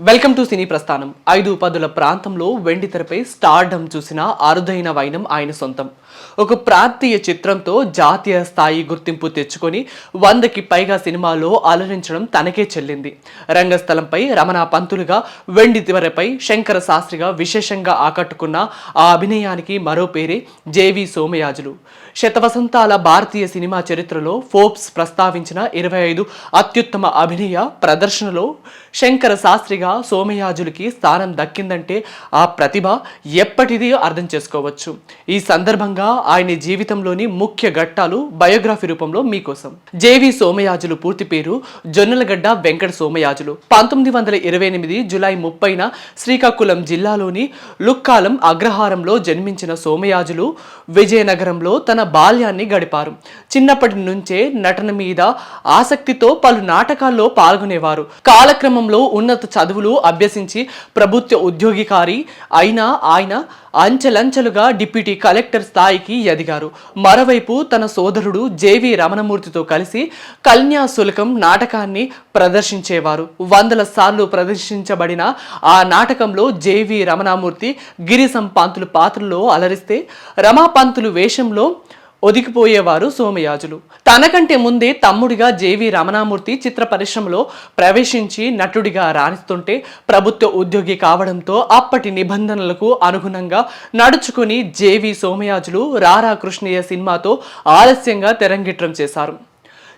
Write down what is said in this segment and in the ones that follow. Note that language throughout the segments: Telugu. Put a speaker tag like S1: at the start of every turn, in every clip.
S1: వెల్కమ్ టు సినీ ప్రస్థానం. 5 పదుల ప్రాంతంలో వెండితెరపై స్టార్డమ్ చూసిన అరుదైన వైనం ఆయన సొంతం. ఒక ప్రాంతీయ చిత్రంతో జాతీయ స్థాయి గుర్తింపు తెచ్చుకొని 100కి పైగా సినిమాల్లో అలరించడం తనకే చెల్లింది. రంగస్థలంపై రమణ పంతులుగా, వెండితెరపై శంకర శాస్త్రిగా విశేషంగా ఆకట్టుకున్న ఆ అభినయానికి మరో పేరే జేవి సోమయాజులు. శతవసంతాల భారతీయ సినిమా చరిత్రలో ఫోర్బ్స్ ప్రస్తావించిన 25 అత్యుత్తమ అభినయ ప్రదర్శనలో శంకర శాస్త్రిగా సోమయాజులకి స్థానం దక్కిందంటే ఆ ప్రతిభ ఎప్పటిది అర్థం చేసుకోవచ్చు. ఈ సందర్భంగా ఆయన జీవితంలోని ముఖ్య ఘట్టాలు బయోగ్రఫీ రూపంలో మీకోసం. జేవి సోమయాజులు పూర్తి పేరు జొన్నలగడ్డ వెంకట సోమయాజులు. 1928 జూలై 30న శ్రీకాకుళం జిల్లాలోని లుక్కాలం అగ్రహారంలో జన్మించిన సోమయాజులు విజయనగరంలో తన బాల్యాన్ని గడిపారు. చిన్నప్పటి నుంచే నటన మీద ఆసక్తితో పలు నాటకాల్లో పాల్గొనేవారు. కాలక్రమంలో ఉన్నత చదువులు అభ్యసించి ప్రభుత్వ ఉద్యోగికారి అయిన ఆయన అంచెలంచెలుగా డిప్యూటీ కలెక్టర్ స్థాయికి ఎదిగారు. మరోవైపు తన సోదరుడు జేవి రమణమూర్తితో కలిసి కన్యాశుల్కం నాటకాన్ని ప్రదర్శించేవారు. 100ల సార్లు ప్రదర్శించబడిన ఆ నాటకంలో జేవి రమణమూర్తి గిరిసం పంతులు పాత్రలో అలరిస్తే, రమాపంతులు వేషంలో ఒదిగిపోయేవారు సోమయాజులు. తనకంటే ముందే తమ్ముడిగా జేవి రమణమూర్తి చిత్ర పరిశ్రమలో ప్రవేశించి నటుడిగా రాణిస్తుంటే, ప్రభుత్వ ఉద్యోగి కావడంతో అప్పటి నిబంధనలకు అనుగుణంగా నడుచుకుని జేవి సోమయాజులు రారా కృష్ణయ్య సినిమాతో ఆలస్యంగా తెరంగేట్రం చేశారు.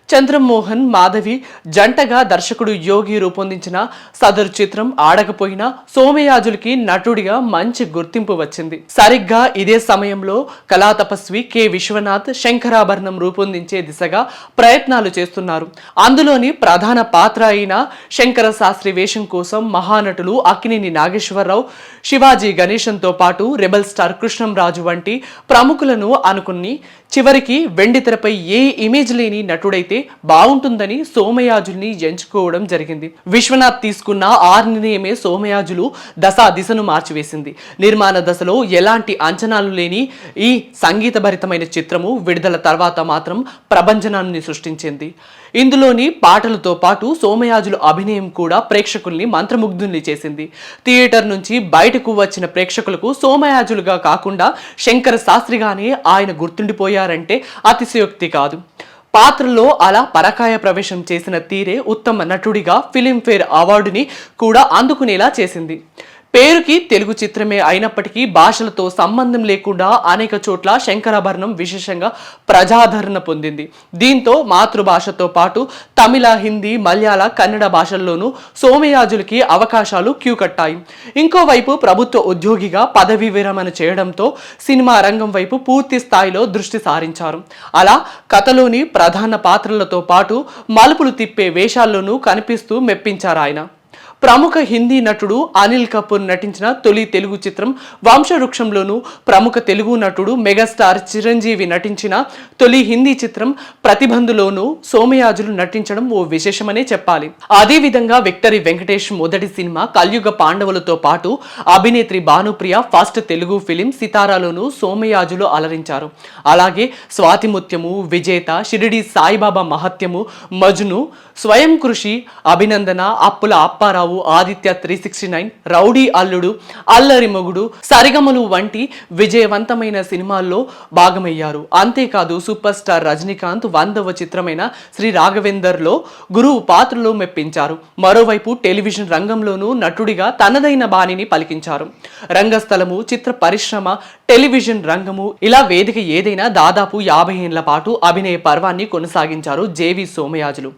S1: చంద్రమోహన్ మాధవి జంటగా దర్శకుడు యోగి రూపొందించిన సదరు చిత్రం ఆడకపోయినా సోమయాజులకి నటుడిగా మంచి గుర్తింపు వచ్చింది. సరిగ్గా ఇదే సమయంలో కళాతపస్వి కె విశ్వనాథ్ శంకరాభరణం రూపొందించే దిశగా ప్రయత్నాలు చేస్తున్నారు. అందులోని ప్రధాన పాత్ర అయిన శంకర శాస్త్రి వేషం కోసం మహానటులు అక్కినేని నాగేశ్వరరావు, శివాజీ గణేశన్తో పాటు రెబల్ స్టార్ కృష్ణంరాజు వంటి ప్రముఖులను అనుకుని చివరికి వెండితెరపై ఏ ఇమేజ్ లేని నటుడైతే బాగుంటుందని సోమయాజుల్ని ఎంచుకోవడం జరిగింది. విశ్వనాథ్ తీసుకున్న ఆ నిర్ణయమే సోమయాజులు దిశను మార్చివేసింది. నిర్మాణ దశలో ఎలాంటి అంచనాలు లేని ఈ సంగీతభరితమైన చిత్రము విడుదల తర్వాత మాత్రం ప్రభంజనాన్ని సృష్టించింది. ఇందులోని పాటలతో పాటు సోమయాజులు అభినయం కూడా ప్రేక్షకుల్ని మంత్రముగ్ధుల్ని చేసింది. థియేటర్ నుంచి బయటకు వచ్చిన ప్రేక్షకులకు సోమయాజులుగా కాకుండా శంకర శాస్త్రిగానే ఆయన గుర్తుండిపోయారంటే అతిశయోక్తి కాదు. పాత్రలో అలా పరకాయ ప్రవేశం చేసిన తీరే ఉత్తమ నటుడిగా ఫిలింఫేర్ అవార్డుని కూడా అందుకునేలా చేసింది. పేరుకి తెలుగు చిత్రమే అయినప్పటికీ భాషలతో సంబంధం లేకుండా అనేక చోట్ల శంకరాభరణం విశేషంగా ప్రజాదరణ పొందింది. దీంతో మాతృభాషతో పాటు తమిళ, హిందీ, మలయాళ, కన్నడ భాషల్లోనూ సోమయాజులకి అవకాశాలు క్యూ కట్టాయి. ఇంకోవైపు ప్రభుత్వ ఉద్యోగిగా పదవి విరమణ చేయడంతో సినిమా రంగం వైపు పూర్తి స్థాయిలో దృష్టి సారించారు. అలా కథలోని ప్రధాన పాత్రలతో పాటు మలుపులు తిప్పే వేషాల్లోనూ కనిపిస్తూ మెప్పించారు ఆయన. ప్రముఖ హిందీ నటుడు అనిల్ కపూర్ నటించిన తొలి తెలుగు చిత్రం వంశవృక్షంలోను, ప్రముఖ తెలుగు నటుడు మెగాస్టార్ చిరంజీవి నటించిన తొలి హిందీ చిత్రం ప్రతిబంధులోను సోమయాజులు నటించడం ఓ విశేషమనే చెప్పాలి. అదేవిధంగా విక్టరీ వెంకటేష్ మొదటి సినిమా కలియుగ పాండవులతో పాటు అభినేత్రి భానుప్రియ ఫస్ట్ తెలుగు ఫిలిం సితారాలోను సోమయాజులు అలరించారు. అలాగే స్వాతిముత్యము, విజేత, షిరిడి సాయిబాబా మహత్యము, మజ్ను, స్వయం కృషి, అభినందన, అప్పుల అప్పారావు, ఆదిత్య 369, రౌడీ అల్లుడు, అల్లరి మొగుడు, సరిగమలు వంటి విజయవంతమైన సినిమాల్లో భాగమయ్యారు. అంతేకాదు సూపర్ స్టార్ రజనీకాంత్ 100వ చిత్రమైన శ్రీ రాఘవేందర్లో గురువు పాత్రలో మెప్పించారు. మరోవైపు టెలివిజన్ రంగంలోనూ నటుడిగా తనదైన బాణిని పలికించారు. రంగస్థలము, చిత్ర పరిశ్రమ, టెలివిజన్ రంగము ఇలా వేదిక ఏదైనా దాదాపు 50 ఏళ్ల పాటు అభినయ పర్వాన్ని కొనసాగించారు జేవి సోమయాజులు.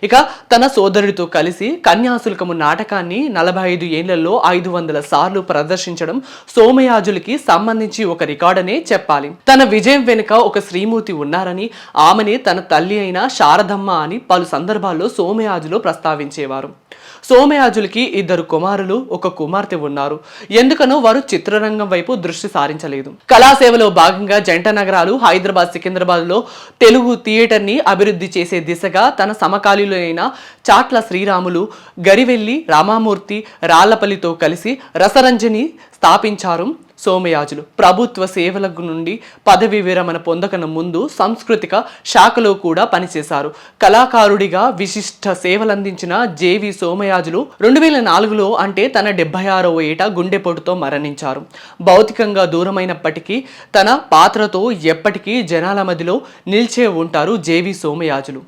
S1: ఇక తన సోదరుడితో కలిసి కన్యాశుల్కము నాటకాన్ని 45 ఏళ్లలో 500 సార్లు ప్రదర్శించడం సోమయాజులకి సంబంధించి ఒక రికార్డనే చెప్పాలి. తన విజయం వెనుక ఒక శ్రీమూర్తి ఉన్నారని, ఆమెనే తన తల్లి అయిన శారదమ్మ అని పలు సందర్భాల్లో సోమయాజులు ప్రస్తావించేవారు. సోమయాజులకి 2 కుమారులు, 1 కుమార్తె ఉన్నారు. ఎందుకనో వారు చిత్రరంగం వైపు దృష్టి సారించలేదు. కళాసేవలో భాగంగా జంట నగరాలు హైదరాబాద్, సికింద్రాబాద్ లో తెలుగు థియేటర్ ని అభివృద్ధి చేసే దిశగా తన సమకాలీనులైన చాట్ల శ్రీరాములు, గరివెల్లి రామామూర్తి, రాళ్లపల్లితో కలిసి రసరంజని స్థాపించారు సోమయాజులు ప్రభుత్వ సేవల నుండి పదవి విరమణ పొందకన ముందు సాంస్కృతిక శాఖలో కూడా పనిచేశారు. కళాకారుడిగా విశిష్ట సేవలందించిన జేవి సోమయాజులు 2004లో అంటే తన 76వ ఏట గుండెపోటుతో మరణించారు. భౌతికంగా దూరమైనప్పటికీ తన పాత్రతో ఎప్పటికీ జనాల మధ్యలో నిలిచే ఉంటారు జేవి సోమయాజులు.